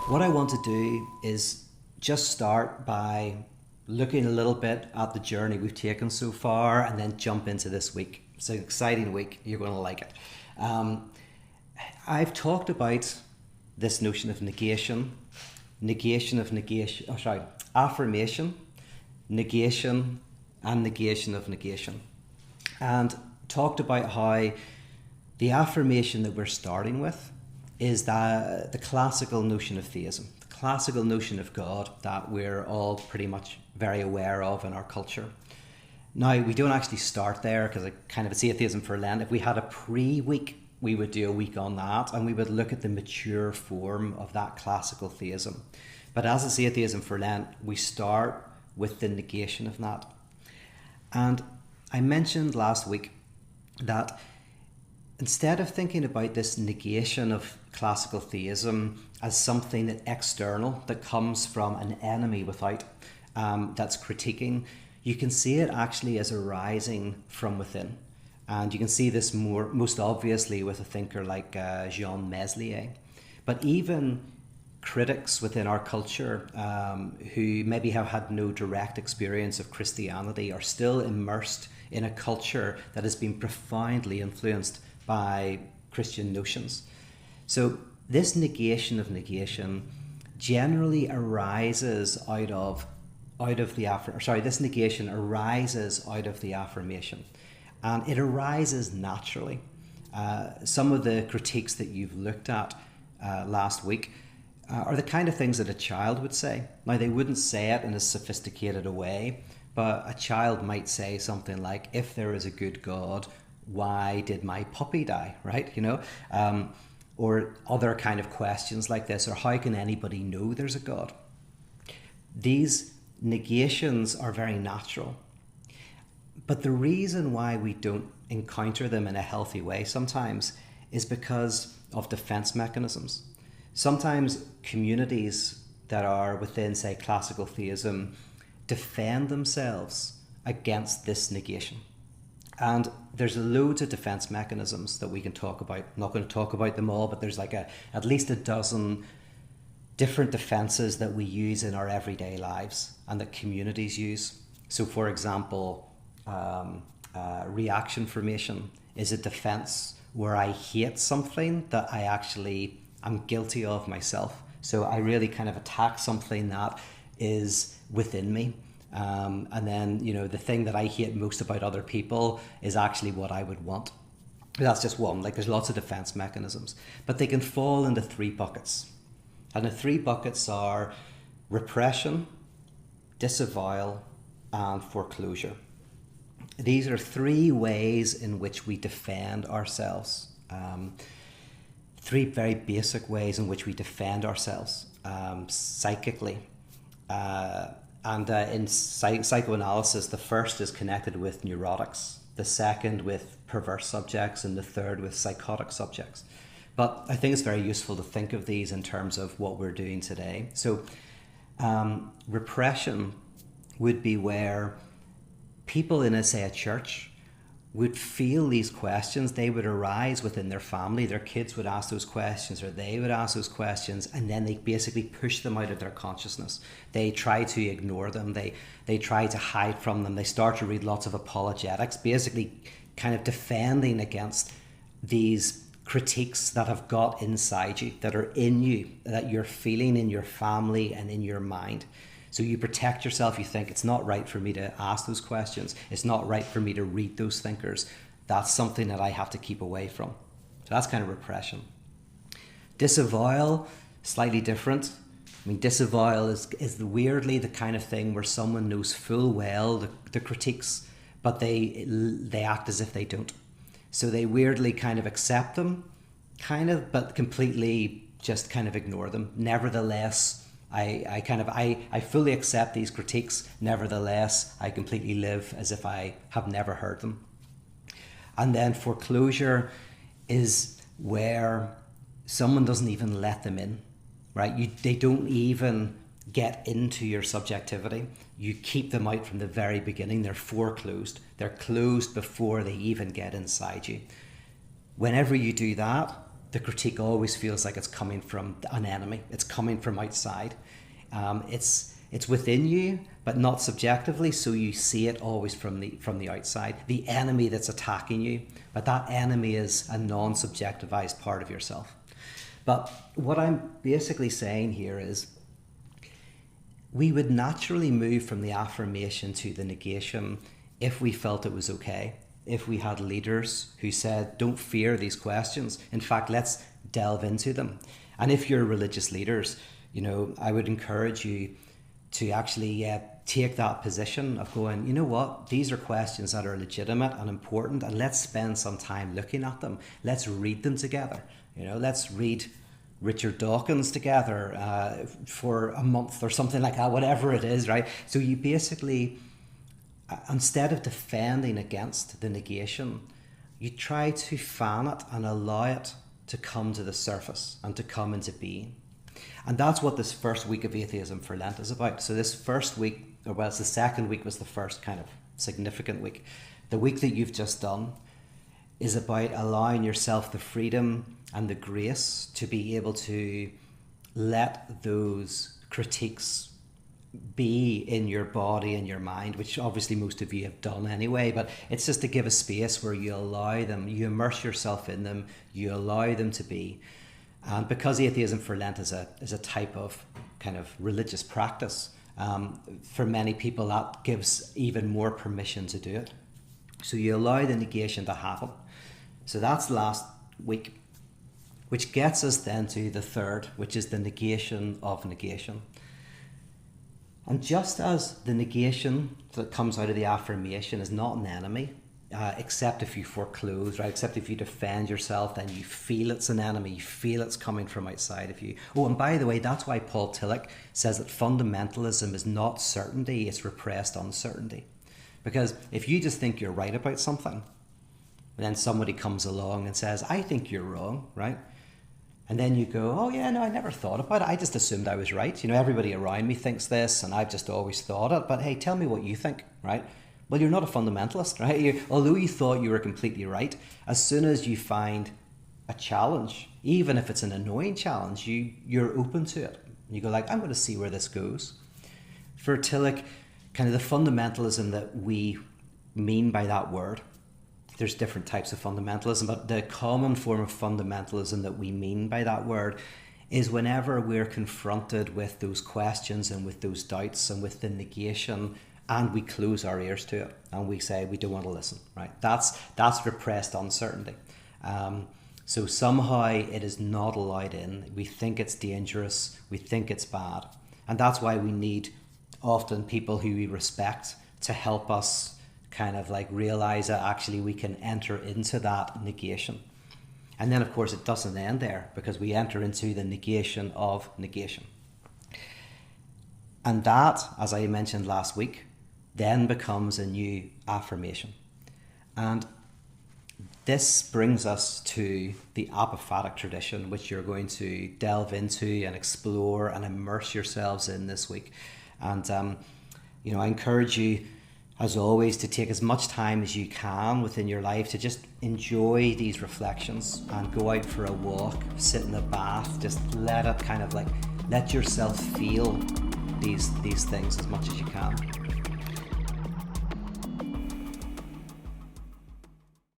What I want to do is just start by looking a little bit at the journey we've taken so far and then jump into this week. It's an exciting week. You're going to like it. I've talked about this notion of affirmation, negation, and negation of negation. And talked about how the affirmation that we're starting with is the classical notion of theism, the classical notion of God that we're all pretty much very aware of in our culture. Now, we don't actually start there because it's atheism for Lent. If we had a pre-week, we would do a week on that and we would look at the mature form of that classical theism. But as it's atheism for Lent, we start with the negation of that. And I mentioned last week that instead of thinking about this negation of classical theism as something that external, that comes from an enemy without, that's critiquing, you can see it actually as arising from within. And you can see this most obviously with a thinker like Jean Meslier. But even critics within our culture who maybe have had no direct experience of Christianity are still immersed in a culture that has been profoundly influenced by Christian notions. So this negation of negation generally arises this negation arises out of the affirmation, and it arises naturally. Some of the critiques that you've looked at last week are the kind of things that a child would say. Now, they wouldn't say it in a sophisticated a way, but a child might say something like, if there is a good God, why did my puppy die, right? Or other kind of questions like this, or how can anybody know there's a God? These negations are very natural. But the reason why we don't encounter them in a healthy way sometimes is because of defense mechanisms. Sometimes communities that are within, say, classical theism defend themselves against this negation. And there's loads of defense mechanisms that we can talk about. I'm not going to talk about them all, but there's at least a dozen different defenses that we use in our everyday lives and that communities use. So, for example, reaction formation is a defense where I hate something that I actually am guilty of myself. So I really kind of attack something that is within me. And then, the thing that I hate most about other people is actually what I would want. That's just one. There's lots of defense mechanisms, but they can fall into three buckets. And the three buckets are repression, disavowal, and foreclosure. These are three ways in which we defend ourselves. Three very basic ways in which we defend ourselves psychically. And in psychoanalysis, the first is connected with neurotics, the second with perverse subjects, and the third with psychotic subjects. But I think it's very useful to think of these in terms of what we're doing today. So repression would be where people in, say, a church would feel these questions. They would arise within their family. Their kids would ask those questions, or they would ask those questions, and then they basically push them out of their consciousness. They try to ignore them. They try to hide from them. They start to read lots of apologetics, basically kind of defending against these critiques that have got inside you, that are in you, that you're feeling in your family and in your mind. So you protect yourself. You think it's not right for me to ask those questions. It's not right for me to read those thinkers. That's something that I have to keep away from. So that's kind of repression. Disavowal, slightly different. Disavowal is weirdly the kind of thing where someone knows full well the critiques, but they act as if they don't. So they weirdly kind of accept them, but completely just kind of ignore them. Nevertheless, I fully accept these critiques. Nevertheless, I completely live as if I have never heard them. And then foreclosure is where someone doesn't even let them in, right? They don't even get into your subjectivity. You keep them out from the very beginning. They're foreclosed. They're closed before they even get inside you. Whenever you do that, the critique always feels like it's coming from an enemy. It's coming from outside. It's within you, but not subjectively, so you see it always from the outside. The enemy that's attacking you, but that enemy is a non-subjectivized part of yourself. But what I'm basically saying here is we would naturally move from the affirmation to the negation if we felt it was okay. If we had leaders who said, don't fear these questions. In fact, let's delve into them. And if you're religious leaders, I would encourage you to actually take that position of going, you know what, these are questions that are legitimate and important, and let's spend some time looking at them. Let's read them together. Let's read Richard Dawkins together for a month or something like that, whatever it is, right? So you basically, instead of defending against the negation, you try to fan it and allow it to come to the surface and to come into being. And that's what this first week of Atheism for Lent is about. So this first week, it's the second week was the first kind of significant week. The week that you've just done is about allowing yourself the freedom and the grace to be able to let those critiques be in your body and your mind, which obviously most of you have done anyway, but it's just to give a space where you allow them, you immerse yourself in them, you allow them to be. And because Atheism for Lent is a type of kind of religious practice, for many people that gives even more permission to do it. So you allow the negation to happen. So that's last week, which gets us then to the third, which is the negation of negation. And just as the negation that comes out of the affirmation is not an enemy, except if you foreclose, right? Except if you defend yourself, then you feel it's an enemy, you feel it's coming from outside of you. Oh, and by the way, that's why Paul Tillich says that fundamentalism is not certainty, it's repressed uncertainty. Because if you just think you're right about something, and then somebody comes along and says, I think you're wrong, right? And then you go, oh yeah, no, I never thought about it. I just assumed I was right. Everybody around me thinks this, and I've just always thought it. But hey, tell me what you think, right? Well, you're not a fundamentalist, right? Although you thought you were completely right, as soon as you find a challenge, even if it's an annoying challenge, you're open to it. You go like, I'm going to see where this goes. For Tillich, kind of the fundamentalism that we mean by that word, there's different types of fundamentalism, but the common form of fundamentalism that we mean by that word is whenever we're confronted with those questions and with those doubts and with the negation, and we close our ears to it and we say we don't want to listen, right? That's repressed uncertainty. So somehow it is not allowed in. We think it's dangerous. We think it's bad. And that's why we need often people who we respect to help us kind of like realize that actually we can enter into that negation. And then of course it doesn't end there, because we enter into the negation of negation. And that, as I mentioned last week, then becomes a new affirmation. And this brings us to the apophatic tradition, which you're going to delve into and explore and immerse yourselves in this week. And I encourage you, as always, to take as much time as you can within your life to just enjoy these reflections and go out for a walk, sit in a bath, just let yourself feel these things as much as you can.